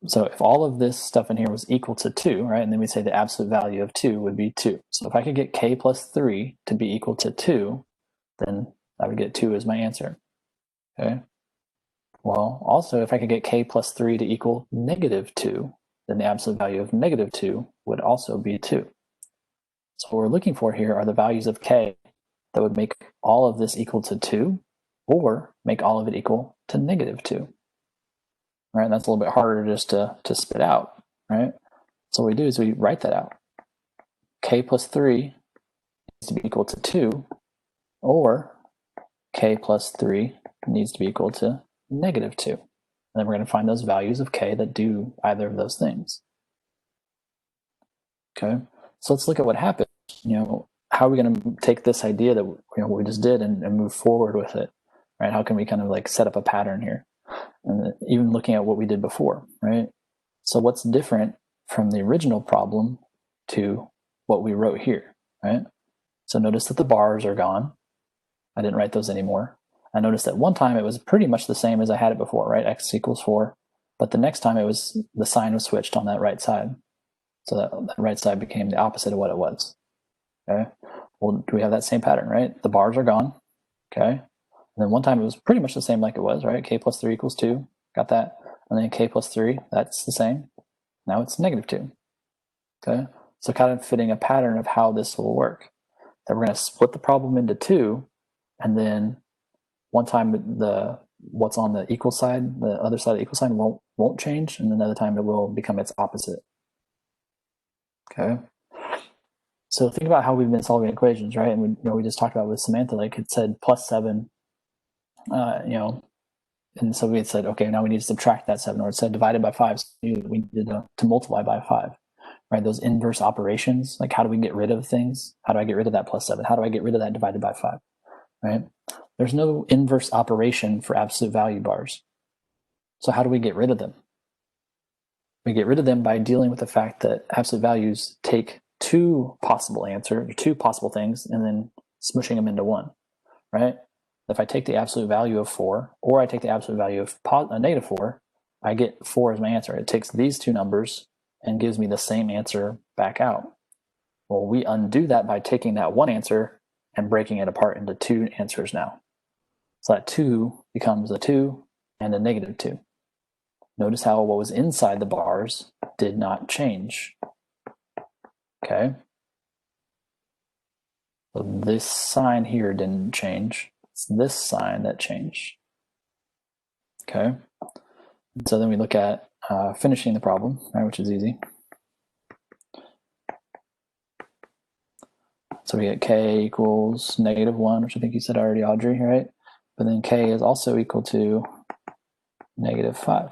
So if all of this stuff in here was equal to 2, right, and then we say the absolute value of 2 would be 2. So if I could get k plus 3 to be equal to 2, then I would get 2 as my answer. Okay. Well, also, if I could get k plus 3 to equal negative 2, then the absolute value of negative 2 would also be 2. So what we're looking for here are the values of k that would make all of this equal to 2, or make all of it equal to negative 2. Right, and that's a little bit harder just to spit out, right? So what we do is we write that out. K plus 3 needs to be equal to 2, or k plus 3 needs to be equal to negative 2. And then we're going to find those values of k that do either of those things. Okay, so let's look at what happened. How are we going to take this idea that we just did and move forward with it, right? How can we kind of like set up a pattern here? And even looking at what we did before, right? So what's different from the original problem to what we wrote here, right? So notice that the bars are gone. I didn't write those anymore. I noticed that one time it was pretty much the same as I had it before, right? X equals 4. But the next time the sign was switched on that right side. So that right side became the opposite of what it was. Okay. Well, do we have that same pattern, right? The bars are gone. Okay. And then one time it was pretty much the same like it was, right? K plus 3 equals 2. Got that. And then k plus 3, that's the same. Now it's negative 2. Okay. So kind of fitting a pattern of how this will work. That we're going to split the problem into 2, and then one time what's on the equal side, the other side of the equal sign won't change, and another time it will become its opposite. Okay. So think about how we've been solving equations, right? And we just talked about with Samantha, like it said plus 7, and so we had said, okay, now we need to subtract that 7, or it said divided by 5, so we needed to multiply by 5, right? Those inverse operations, like how do we get rid of things? How do I get rid of that plus 7? How do I get rid of that divided by 5, right? There's no inverse operation for absolute value bars. So how do we get rid of them? We get rid of them by dealing with the fact that absolute values take 2 possible answers, 2 possible things, and then smushing them into 1, right? If I take the absolute value of 4, or I take the absolute value of negative 4, I get 4 as my answer. It takes these 2 numbers and gives me the same answer back out. Well, we undo that by taking that one answer and breaking it apart into 2 answers now. So that 2 becomes a 2 and a negative 2. Notice how what was inside the bars did not change. Okay. So this sign here didn't change. It's this sign that changed. Okay. So then we look at finishing the problem, right, which is easy. So we get k equals negative 1, which I think you said already, Audrey, right? But then k is also equal to negative 5.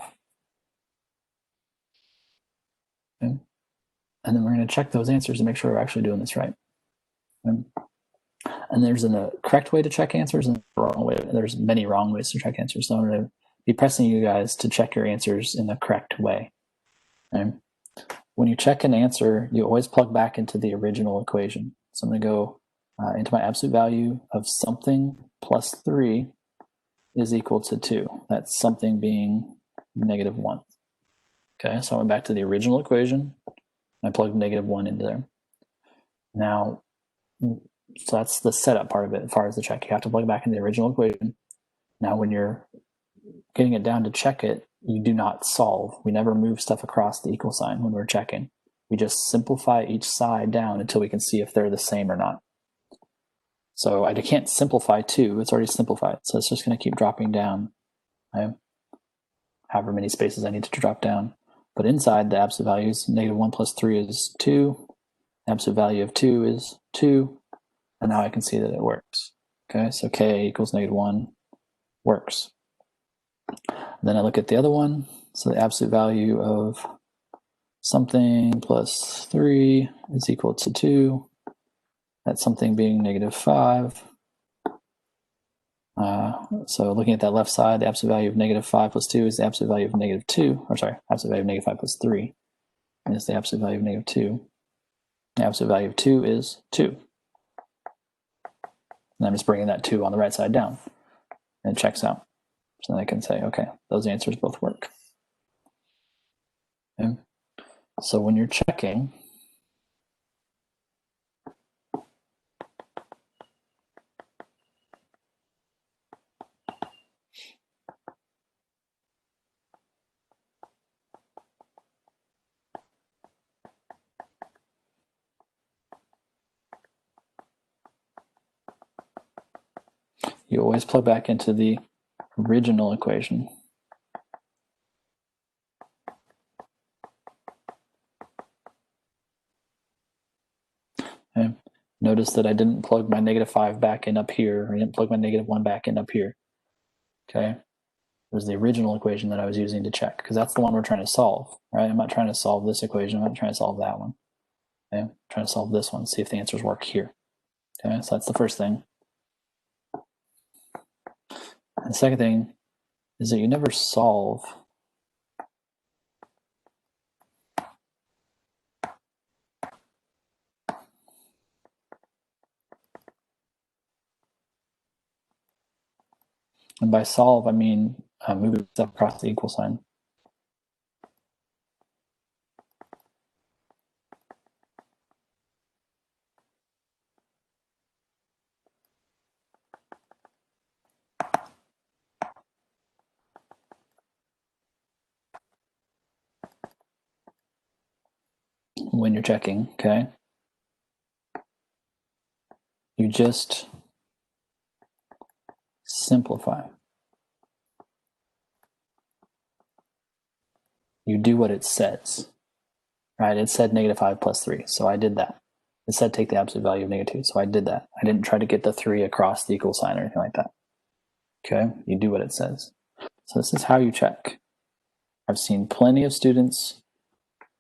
Okay. And then we're going to check those answers to make sure we're actually doing this right. Okay. And there's a correct way to check answers and a wrong way. There's many wrong ways to check answers. So I'm going to be pressing you guys to check your answers in the correct way. Okay. When you check an answer, you always plug back into the original equation. So I'm going to go into my absolute value of something plus 3 is equal to 2. That's something being negative 1. Okay, so I went back to the original equation. I plugged negative 1 into there. Now, so that's the setup part of it as far as the check. You have to plug back in the original equation. Now, when you're getting it down to check it, you do not solve. We never move stuff across the equal sign when we're checking. We just simplify each side down until we can see if they're the same or not. So I can't simplify 2. It's already simplified. So it's just going to keep dropping down, right? However many spaces I need to drop down. But inside the absolute values, negative 1 plus 3 is 2. The absolute value of 2 is 2. And now I can see that it works. Okay, so k equals negative 1 works. And then I look at the other one. So the absolute value of something plus 3 is equal to 2. That's something being negative 5. So looking at that left side, the absolute value of negative 5 plus 2 is the absolute value of negative 2. Or sorry, absolute value of negative 5 plus 3 is the absolute value of negative 2. The absolute value of 2 is 2. And I'm just bringing that 2 on the right side down. And it checks out. So then I can say, okay, those answers both work. So when you're checking, you always plug back into the original equation. Okay. Notice that I didn't plug my -5 back in up here. I didn't plug my -1 back in up here. Okay. It was the original equation that I was using to check, because that's the one we're trying to solve, right? I'm not trying to solve this equation. I'm not trying to solve that one. Okay. I'm trying to solve this one, see if the answers work here. Okay. So that's the first thing. And the second thing is that you never solve and by solve, I mean moving stuff across the equal sign. When you're checking, okay? You just simplify. You do what it says, right? It said -5 plus 3, so I did that. It said take the absolute value of -2, so I did that. I didn't try to get the 3 across the equal sign or anything like that. Okay, you do what it says. So this is how you check. I've seen plenty of students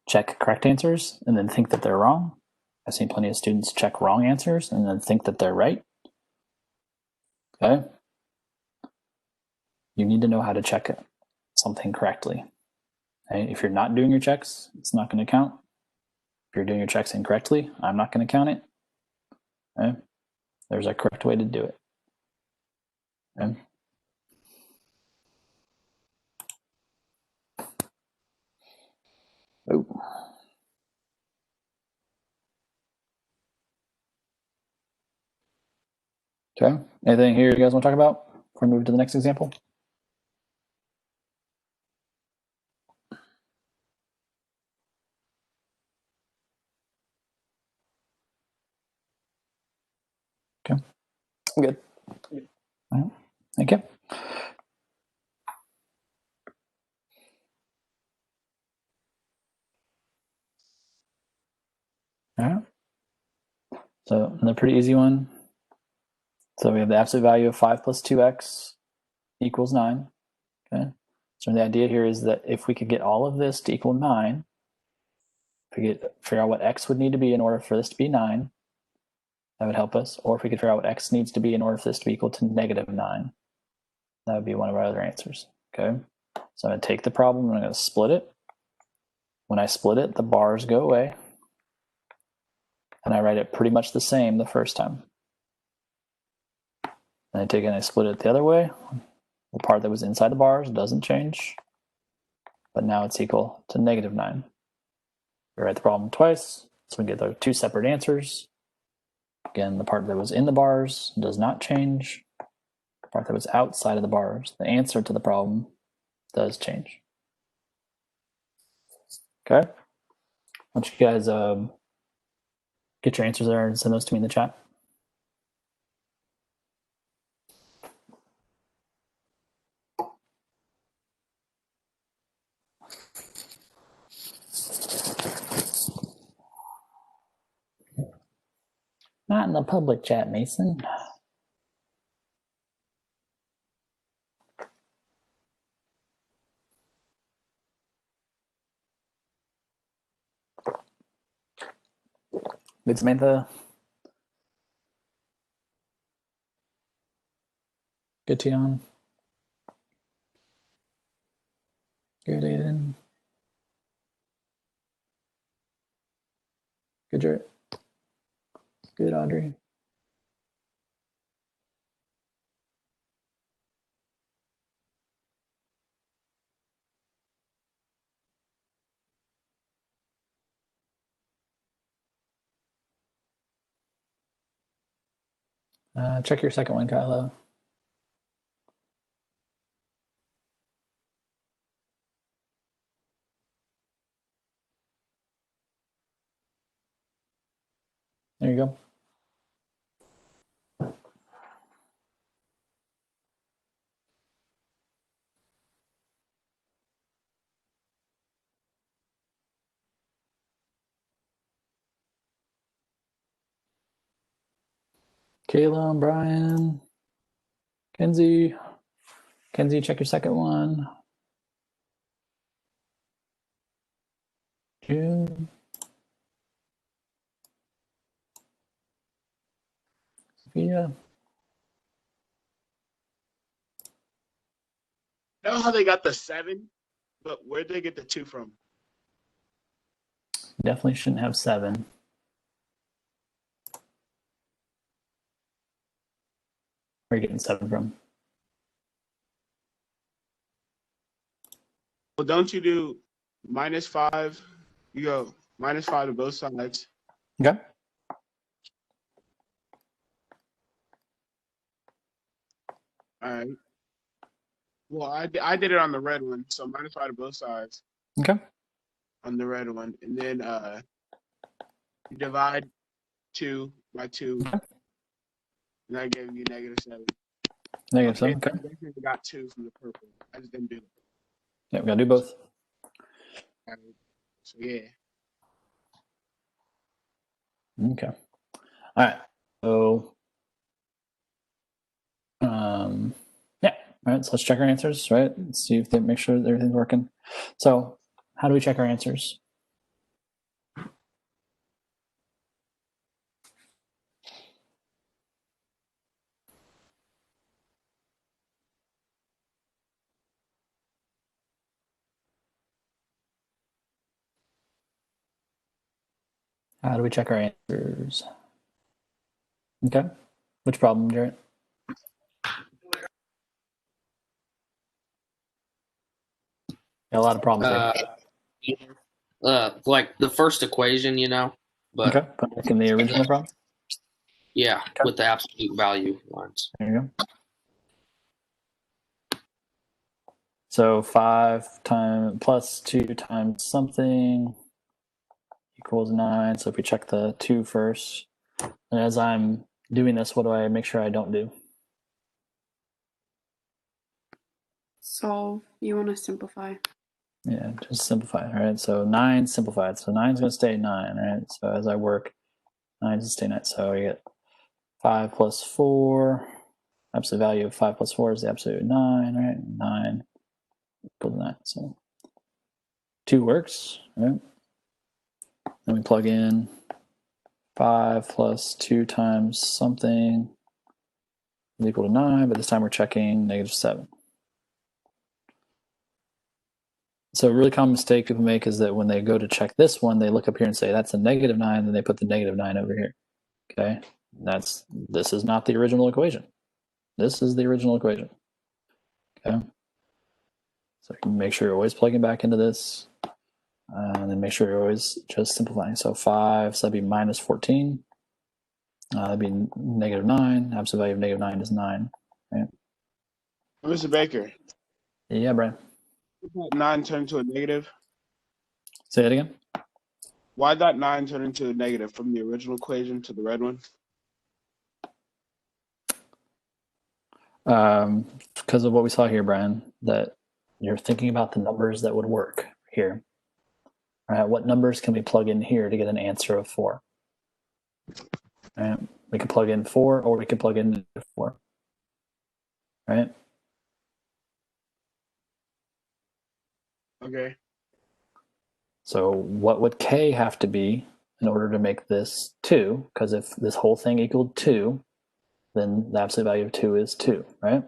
check correct answers and then think that they're wrong. I've seen plenty of students check wrong answers and then think that they're right. Okay, you need to know how to check something correctly. Okay? If you're not doing your checks, it's not going to count. If you're doing your checks incorrectly, I'm not going to count it. Okay? There's a correct way to do it. Okay? Oh. Okay. Anything here you guys want to talk about before we move to the next example? Okay. Good. All right. Thank you. All right. So another pretty easy one. So we have the absolute value of 5 plus 2x equals 9. Okay. So the idea here is that if we could get all of this to equal 9, if we could figure out what x would need to be in order for this to be 9, that would help us. Or if we could figure out what x needs to be in order for this to be equal to -9, that would be one of our other answers. Okay. So I'm going to take the problem and I'm going to split it. When I split it, the bars go away. And I write it pretty much the same the first time. And I take it and I split it the other way. The part that was inside the bars doesn't change, but now it's equal to -9. We write the problem twice, so we get the two separate answers. Again, the part that was in the bars does not change. The part that was outside of the bars, the answer to the problem, does change. Okay? Why don't you guys get your answers there and send those to me in the chat. Not in the public chat, Mason. Good, Samantha. Good, Tion. Good, Aiden. Good, Jarrett. Good, Audrey. Check your second one, Kylo. There you go. Kayla and Brian. Kenzie. Kenzie, check your second one. June. Sophia. I know how they got the 7, but where'd they get the 2 from? Definitely shouldn't have 7. Where are you getting 7 from? Well, don't you do -5? You go -5 to both sides. Okay. All right. Well, I did it on the red one, so -5 to both sides. Okay. On the red one, and then you divide 2 by 2, Okay. and that gave you -7. -7. Okay. I definitely got 2 from the purple. I just didn't do it. Yeah, we gotta do both. Right. So yeah. Okay. All right. So, yeah. All right. So let's check our answers, right? Let's see if they make sure that everything's working. So, how do we check our answers? How do we check our answers? Okay. Which problem, Jarrett? Got a lot of problems here. Like the first equation, you know. But okay. Put back in the original problem. yeah, Okay. with the absolute value lines. There you go. So 5 times plus 2 times something equals 9. So if we check the 2 first, and as I'm doing this, what do I make sure I don't do? Solve. You want to simplify. Yeah, just simplify. All right. So 9 simplified. So 9 is going to stay 9. Right. So as I work, 9 is going to stay 9. So I get 5 plus 4. Absolute value of 5 plus 4 is the absolute 9. Right. 9 equals 9. So 2 works. Right. Then we plug in 5 plus 2 times something is equal to 9, but this time we're checking -7. So a really common mistake people make is that when they go to check this one, they look up here and say, that's a -9, then they put the -9 over here. Okay, this is not the original equation. This is the original equation. Okay, so you can make sure you're always plugging back into this, and then make sure you're always just simplifying. So 5, so that'd be -14. That'd be -9. Absolute value of -9 is 9. Right? Mr. Baker. Yeah, Brian. 9 turn into a negative? Say that again. Why did that 9 turn into a negative from the original equation to the red one? Because of what we saw here, Brian, that you're thinking about the numbers that would work here. All right, what numbers can we plug in here to get an answer of 4? All right, we can plug in 4, or we can plug in 4. Right? Okay. So what would k have to be in order to make this 2? Because if this whole thing equaled 2, then the absolute value of 2 is 2, right?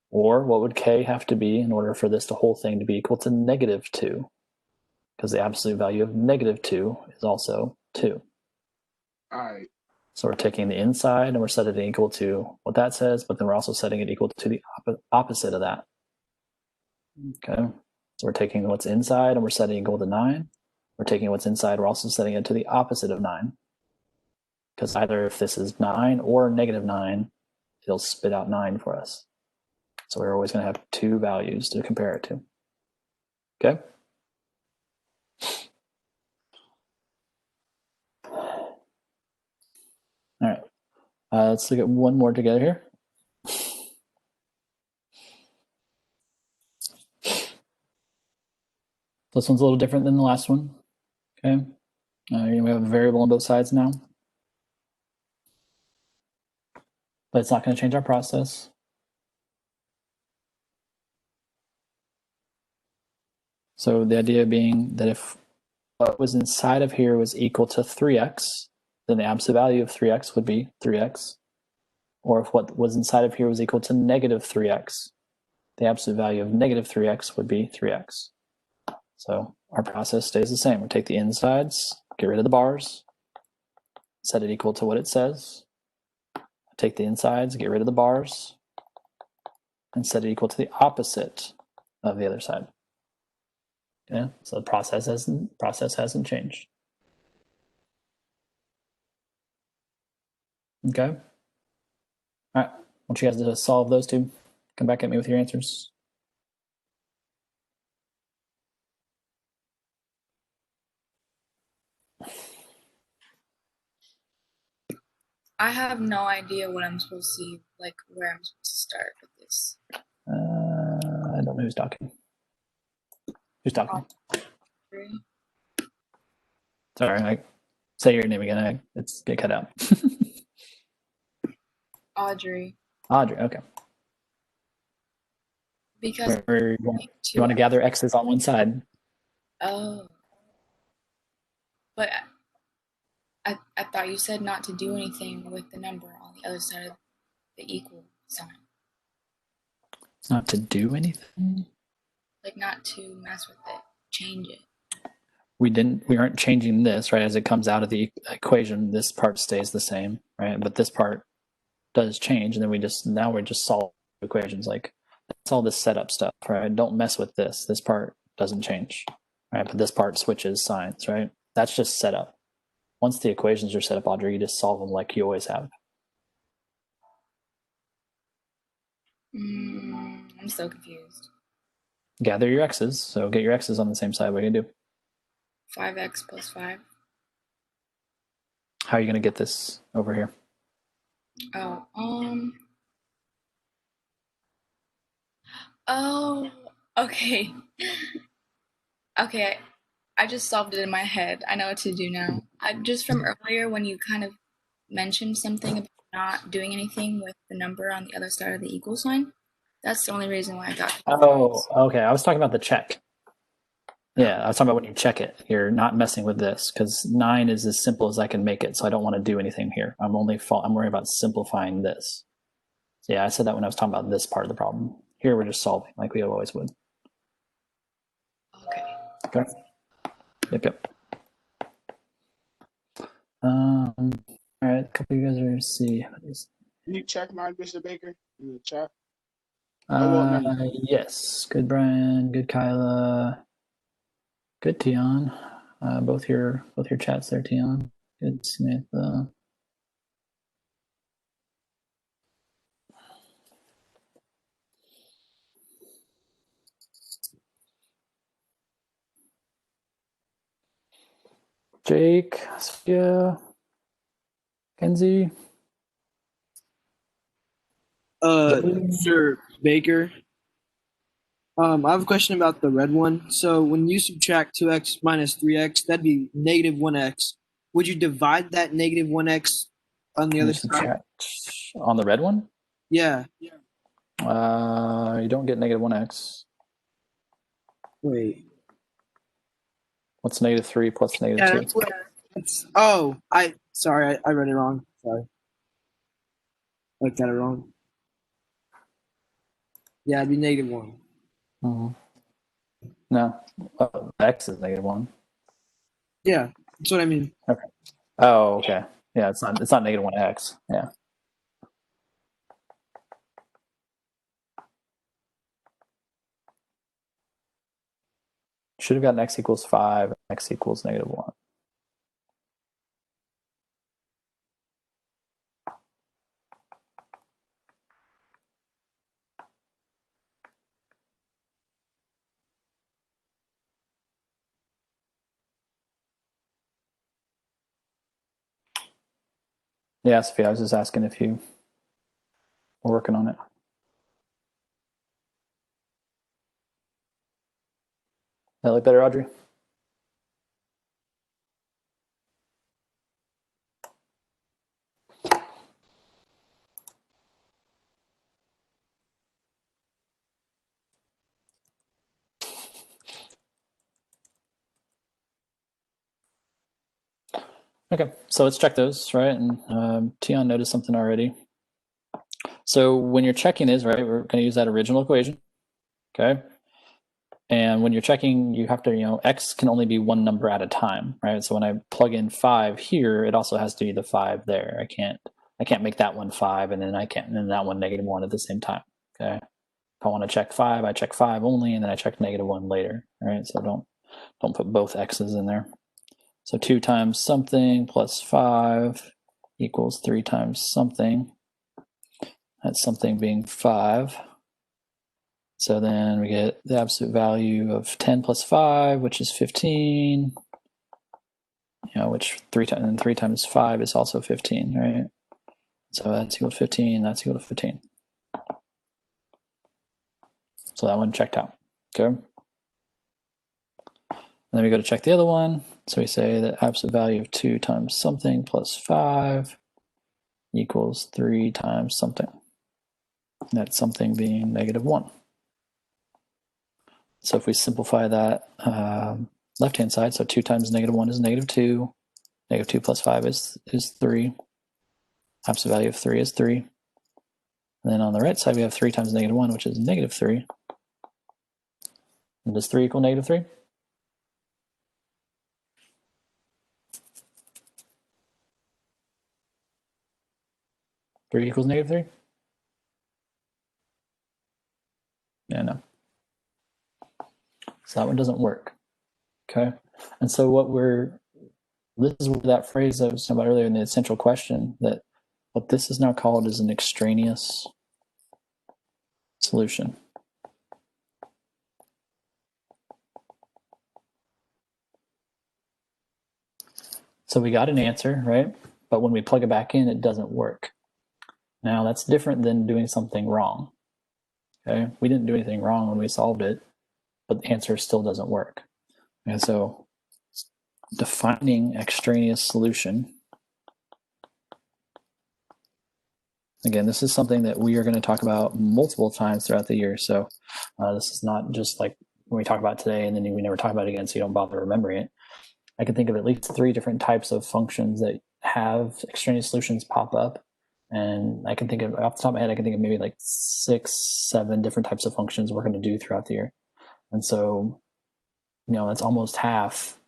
Or what would k have to be in order for this whole thing to be equal to -2? Because the absolute value of -2 is also 2. All right. So we're taking the inside and we're setting it equal to what that says, but then we're also setting it equal to the opposite of that. Okay. So we're taking what's inside and we're setting it equal to 9. We're taking what's inside, we're also setting it to the opposite of 9. because either if this is 9 or -9, it'll spit out 9 for us. So we're always going to have two values to compare it to. Okay? All right. Let's look at one more together here. This one's a little different than the last one. Okay. We have a variable on both sides now. But it's not going to change our process. So the idea being that if what was inside of here was equal to 3x, then the absolute value of 3x would be 3x. Or if what was inside of here was equal to -3x, the absolute value of -3x would be 3x. So our process stays the same. We take the insides, get rid of the bars, set it equal to what it says. Take the insides, get rid of the bars, and set it equal to the opposite of the other side. Okay, so the process hasn't changed. Okay. All right. I want you guys to solve those two. Come back at me with your answers. I have no idea what I'm supposed to see, like where I'm supposed to start with this. I don't know who's talking. Who's talking? Sorry, say your name again. It's get cut out. Audrey. Audrey, okay. Because you want to gather x's on one side. Oh. But I thought you said not to do anything with the number on the other side of the equal sign. Not to do anything? Like not to mess with it, change it. We aren't changing this, right? As it comes out of the equation, this part stays the same, right? But this part does change, and then we're just solving equations. Like that's all this setup stuff, right? Don't mess with this. This part doesn't change, right? But this part switches signs, right? That's just setup. Once the equations are set up, Audrey, you just solve them like you always have. I'm so confused. Gather your x's. So get your x's on the same side. What are you going to do? 5x plus 5. How are you going to get this over here? Okay. Okay, I just solved it in my head. I know what to do now. Just from earlier when you kind of mentioned something about not doing anything with the number on the other side of the equal sign. That's the only reason why I got confused. Oh, okay. I was talking about the check. Yeah, I was talking about when you check it. You're not messing with this because 9 is as simple as I can make it, so I don't want to do anything here. I'm worrying about simplifying this. So yeah, I said that when I was talking about this part of the problem. Here we're just solving like we always would. Okay. Yep. All right, a couple of you guys are see. Can you check mine, Mr. Baker, in the chat? Yes. Good, Brian. Good, Kyla. Good, Tion. Both your chats there, Tion. Good, Smith. Jake, Sophia, Kenzie. Sir Baker. I have a question about the red one. So when you subtract 2x minus 3x, that'd be -1x. Would you divide that -1x on the other side? On the red one? Yeah. You don't get -1x. Wait. What's -3 plus -2? Sorry, I read it wrong. Sorry. I looked at it wrong. Yeah, it'd be -1. Mm-hmm. No, x is -1. Yeah, that's what I mean. Okay. Oh, okay. Yeah, it's not -1x. Yeah. Should have gotten x equals 5, x equals -1. Yeah, Sophia, I was just asking if you were working on it. That look better, Audrey? Okay, so let's check those, right? And Tion noticed something already. So when you're checking this, right, we're going to use that original equation, okay? And when you're checking, you have to, x can only be one number at a time, right? So when I plug in 5 here, it also has to be the 5 there. I can't make that one 5 and then that one -1 at the same time, okay? If I want to check 5, I check 5 only, and then I check -1 later, right? So don't put both x's in there. So 2 times something plus 5 equals 3 times something. That's something being 5. So then we get the absolute value of 10 plus 5, which is 15. Which 3 times 5 is also 15, right? So that's equal to 15, that's equal to 15. So that one checked out, okay? And then we go to check the other one. So we say that absolute value of 2 times something plus 5 equals 3 times something. That's something being -1. So if we simplify that left-hand side, so 2 times -1 is -2. -2 plus 5 is 3. Absolute value of 3 is 3. And then on the right side, we have 3 times -1, which is -3. And does 3 equal -3? Three equals -3? Yeah, no. So that one doesn't work. Okay. And so this is where that phrase I was talking about earlier in the essential question, that what this is now called is an extraneous solution. So we got an answer, right? But when we plug it back in, it doesn't work. Now that's different than doing something wrong. Okay, we didn't do anything wrong when we solved it, but the answer still doesn't work. And so defining extraneous solution. Again, this is something that we are going to talk about multiple times throughout the year. So this is not just like when we talk about today and then we never talk about it again, so you don't bother remembering it. I can think of at least 3 different types of functions that have extraneous solutions pop up. And I can think of, off the top of my head, I can think of maybe like 6, 7 different types of functions we're going to do throughout the year. And so, that's almost half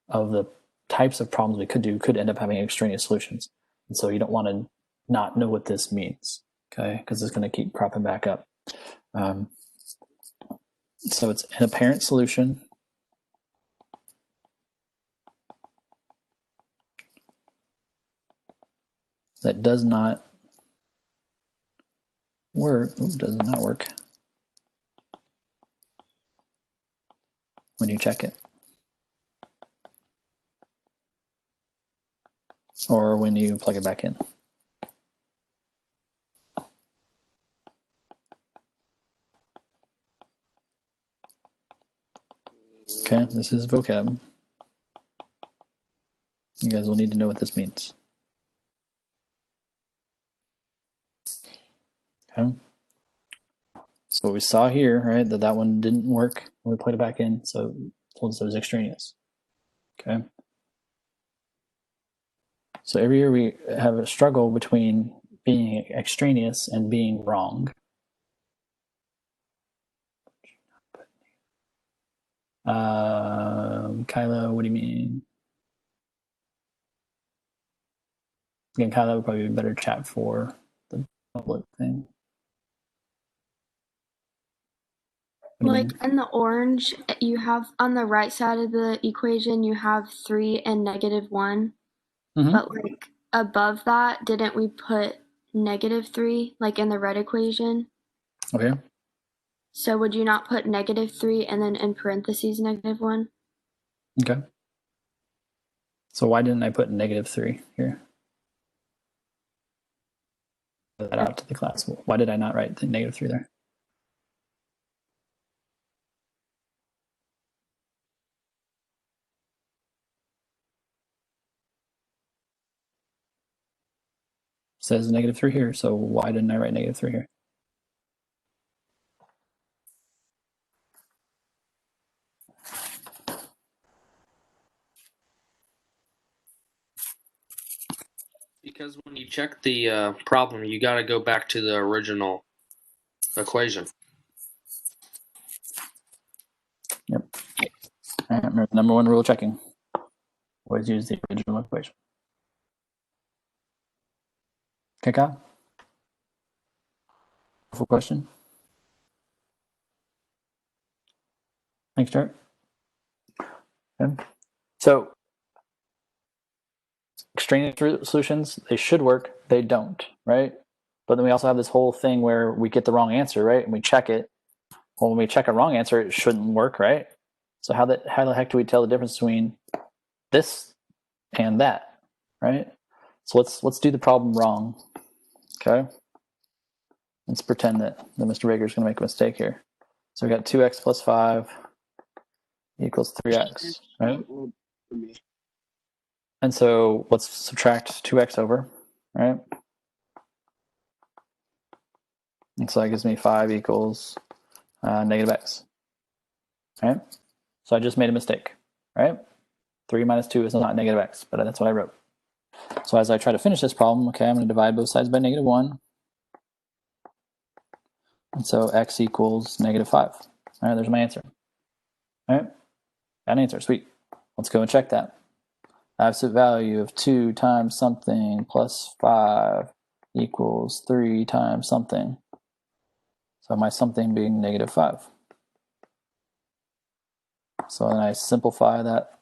of the types of problems we could end up having extraneous solutions. And so you don't want to not know what this means, okay? Because it's going to keep cropping back up. So it's an apparent solution. That does not work. Does not work when you check it, or when you plug it back in. Okay, this is vocab. You guys will need to know what this means. Okay. So what we saw here, right, that one didn't work when we plugged it back in, so it told us it was extraneous. Okay. So every year we have a struggle between being extraneous and being wrong. Kyla, what do you mean? Again, Kyla would probably be a better chat for the public thing. Like in the orange, you have on the right side of the equation, you have 3 and -1. Mm-hmm. But like above that, didn't we put -3, like in the red equation? Okay. So would you not put -3 and then in parentheses -1? Okay. So why didn't I put -3 here? that out to the class. Why did I not write the -3 there? It says -3 here, so why didn't I write -3 here? Because when you check the problem, you got to go back to the original equation. Yep. All right, remember, number one rule of checking. Always use the original equation. Okay, Kyle? Full question? Thanks, Jared. Okay. So, extraneous solutions, they should work, they don't, right? But then we also have this whole thing where we get the wrong answer, right? And we check it. Well, when we check a wrong answer, it shouldn't work, right? So how the heck do we tell the difference between this and that, right? So let's do the problem wrong, okay? Let's pretend that Mr. Baker's going to make a mistake here. So we got 2x plus 5 equals 3x, right? Well, for me. And so let's subtract 2x over, right? And so that gives me 5 equals negative x, right? So I just made a mistake, right? 3 minus 2 is not negative x, but that's what I wrote. So as I try to finish this problem, okay, I'm going to divide both sides by -1. And so x equals -5. All right, there's my answer. All right, got an answer, sweet. Let's go and check that. Absolute value of 2 times something plus 5 equals 3 times something. So my something being -5. So then I simplify that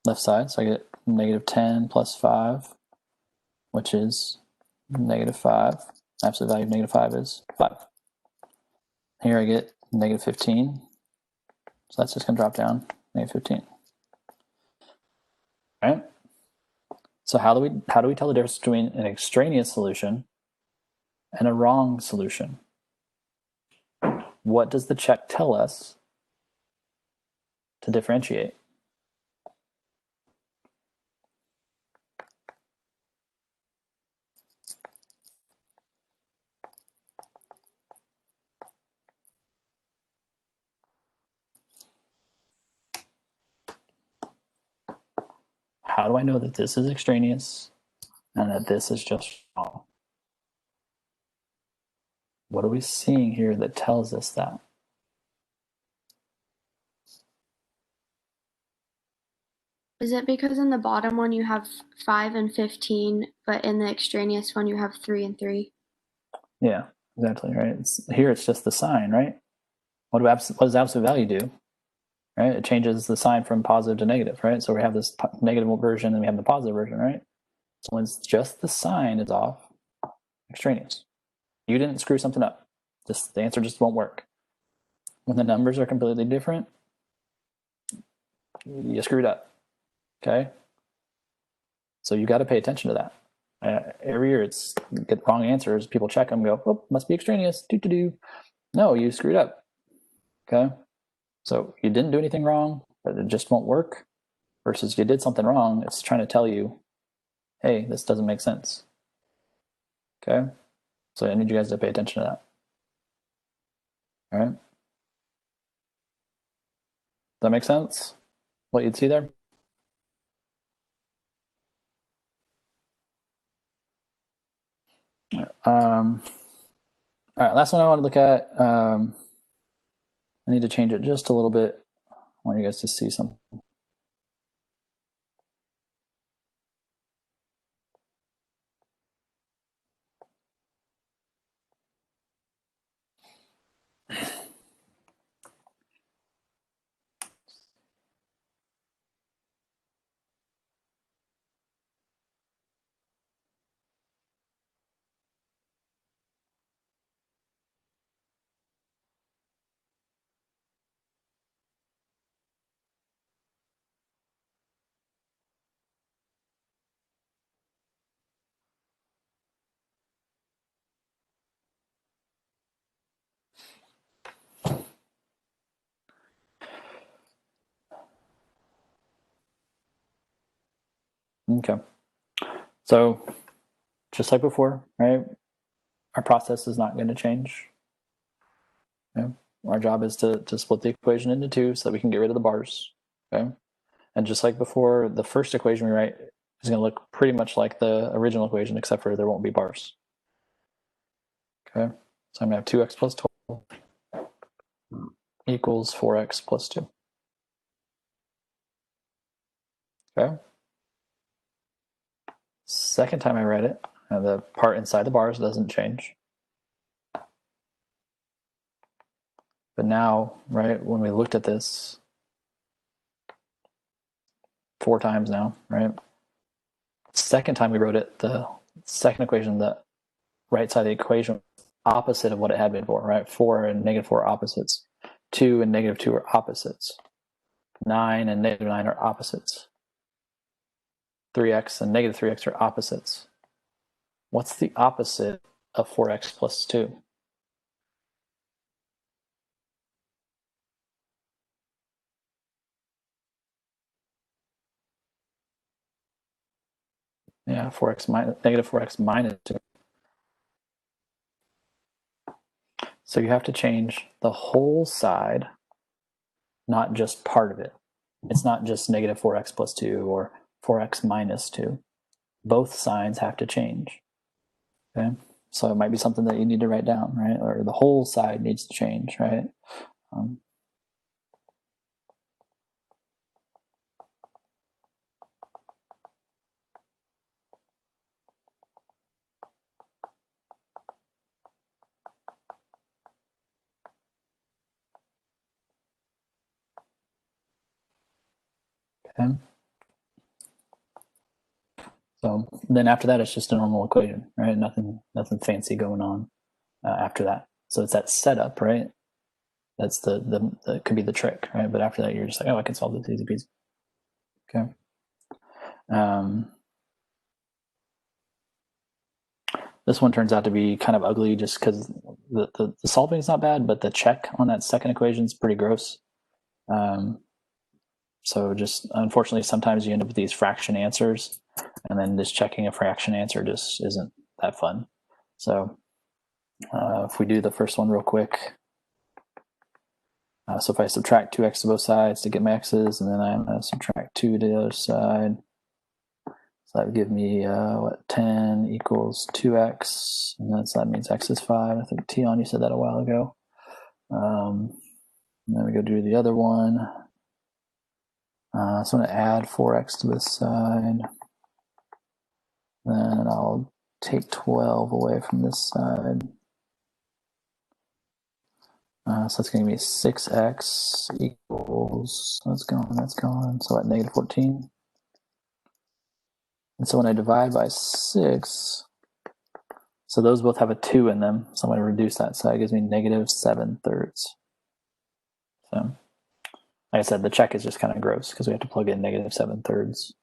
left side. So I get -10 plus 5, which is -5. Absolute value of -5 is 5. Here I get -15. So that's just going to drop down, -15. All right. So how do we tell the difference between an extraneous solution and a wrong solution? What does the check tell us to differentiate? How do I know that this is extraneous and that this is just wrong? What are we seeing here that tells us that? Is it because in the bottom one you have 5 and 15, but in the extraneous one you have 3 and 3? Yeah, exactly, right? Here it's just the sign, right? What does absolute value do? Right? It changes the sign from positive to negative, right? So we have this negative version and we have the positive version, right? So when it's just the sign is off, extraneous. You didn't screw something up. The answer just won't work. When the numbers are completely different, you screwed up. Okay? So you got to pay attention to that. Every year it's get wrong answers. People check them, go, oh, must be extraneous. Do. No, you screwed up. Okay? So you didn't do anything wrong, but it just won't work. Versus you did something wrong, it's trying to tell you, hey, this doesn't make sense. Okay? So I need you guys to pay attention to that. All right? Does that make sense? What you'd see there? All right, last one I want to look at. I need to change it just a little bit. I want you guys to see something. Okay. So just like before, right? Our process is not going to change. Okay? Our job is to split the equation into two so that we can get rid of the bars. Okay. And just like before, the first equation we write is going to look pretty much like the original equation, except for there won't be bars. Okay. So I'm going to have 2x plus 12 equals 4x plus 2. Okay. Second time I write it, the part inside the bars doesn't change. But now, right, when we looked at this 4 times now, right? Second time we wrote it, the second equation, the right side of the equation, opposite of what it had been before, right? 4 and -4 are opposites. 2 and -2 are opposites. 9 and -9 are opposites. 3x and -3x are opposites. What's the opposite of 4x plus 2? Yeah, -4x minus 2. So you have to change the whole side, not just part of it. It's not just -4x plus 2 or 4x minus 2. Both signs have to change. Okay, so it might be something that you need to write down, right? Or the whole side needs to change, right? Okay. So then after that, it's just a normal equation, right? Nothing fancy going on after that. So it's that setup, right? That's the could be the trick, right? But after that, you're just like, oh, I can solve this easy peasy. Okay. This one turns out to be kind of ugly just because the solving is not bad, but the check on that second equation is pretty gross. So just unfortunately, sometimes you end up with these fraction answers, and then just checking a fraction answer just isn't that fun. So if we do the first one real quick. So if I subtract 2x to both sides to get my x's, and then I'm going to subtract 2 to the other side. So that would give me, 10 equals 2x, and that means x is 5. I think, Tion, you said that a while ago. And then we go do the other one. So I'm going to add 4x to this side. Then I'll take 12 away from this side. So that's going to be 6x equals, that's gone. So at -14. And so when I divide by 6, so those both have a 2 in them. So I'm going to reduce that. So that gives me -7/3. So like I said, the check is just kind of gross because we have to plug in -7/3.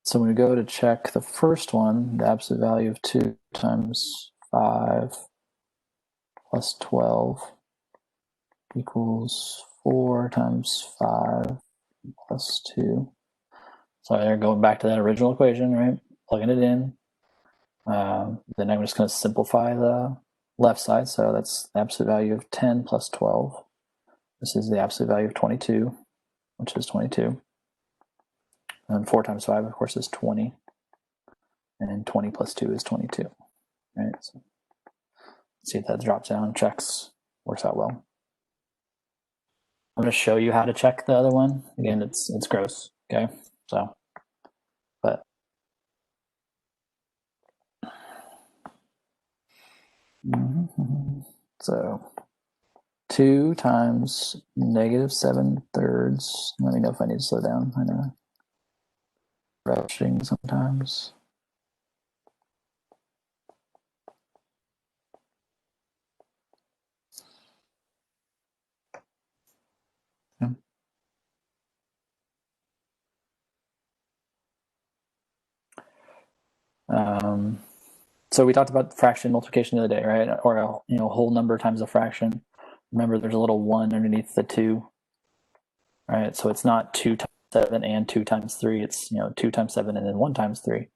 So when we go to check the first one, the absolute value of 2 times 5 plus 12 equals 4 times 5 plus 2. So they're going back to that original equation, right? Plugging it in. Then I'm just going to simplify the left side. So that's the absolute value of 10 plus 12. This is the absolute value of 22, which is 22. And 4 times 5, of course, is 20. And 20 plus 2 is 22. Right? So let's see if that drops down, checks, works out well. I'm going to show you how to check the other one. Again, it's gross. Okay, so but so 2 times -7/3. Let me know if I need to slow down. I know rushing sometimes. Yeah. So we talked about fraction multiplication the other day, right? Or a whole number times a fraction. Remember, there's a little 1 underneath the 2. right? So it's not 2 times 7 and 2 times 3. It's 2 times 7 and then 1 times 3.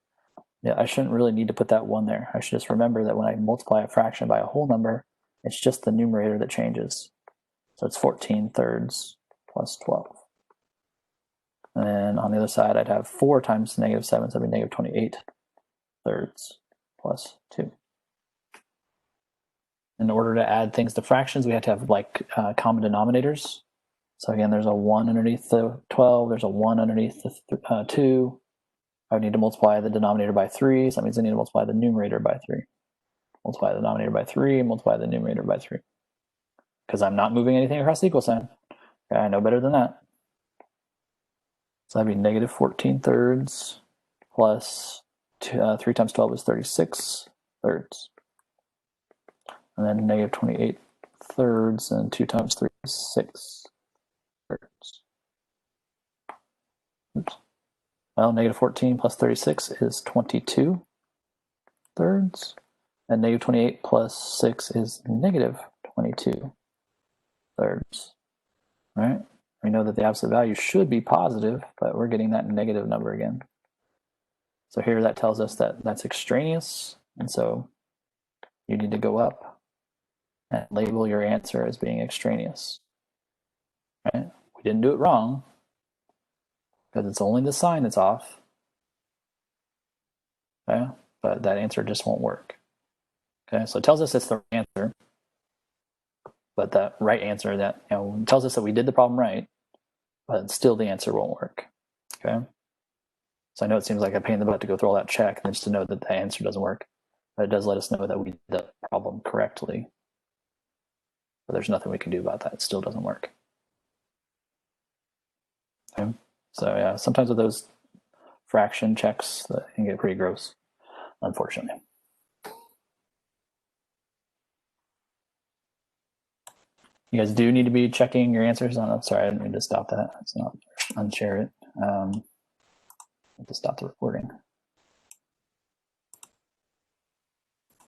Yeah, I shouldn't really need to put that 1 there. I should just remember that when I multiply a fraction by a whole number, it's just the numerator that changes. So it's 14 thirds plus 12. And then on the other side, I'd have 4 times negative 7, so that'd be negative 28 thirds plus 2. In order to add things to fractions, we have to have like common denominators. So again, there's a 1 underneath the 12, there's a 1 underneath the 2. I would need to multiply the denominator by 3, so that means I need to multiply the numerator by 3. Multiply the denominator by 3, multiply the numerator by 3. Because I'm not moving anything across the equal sign. Okay, I know better than that. So that'd be negative 14 thirds plus 3 times 12 is 36 thirds. And then negative 28 thirds, and 2 times 3 is 6 thirds. Oops. Well, negative 14 plus 36 is 22 thirds. And negative 28 plus 6 is negative 22 thirds. All right? We know that the absolute value should be positive, but we're getting that negative number again. So here that tells us that that's extraneous, and so you need to go up and label your answer as being extraneous. Right? We didn't do it wrong, because it's only the sign that's off. Okay? But that answer just won't work. Okay, so it tells us it's the right answer, but that right answer that tells us that we did the problem right, but still the answer won't work. Okay, so I know it seems like a pain in the butt to go through all that check and just to know that the answer doesn't work, but it does let us know that we did the problem correctly. But there's nothing we can do about that. It still doesn't work. Okay, so yeah, sometimes with those fraction checks, that can get pretty gross, unfortunately. You guys do need to be checking your answers on. I'm sorry, I didn't mean to stop that. It's not unshare it. I have to stop the recording.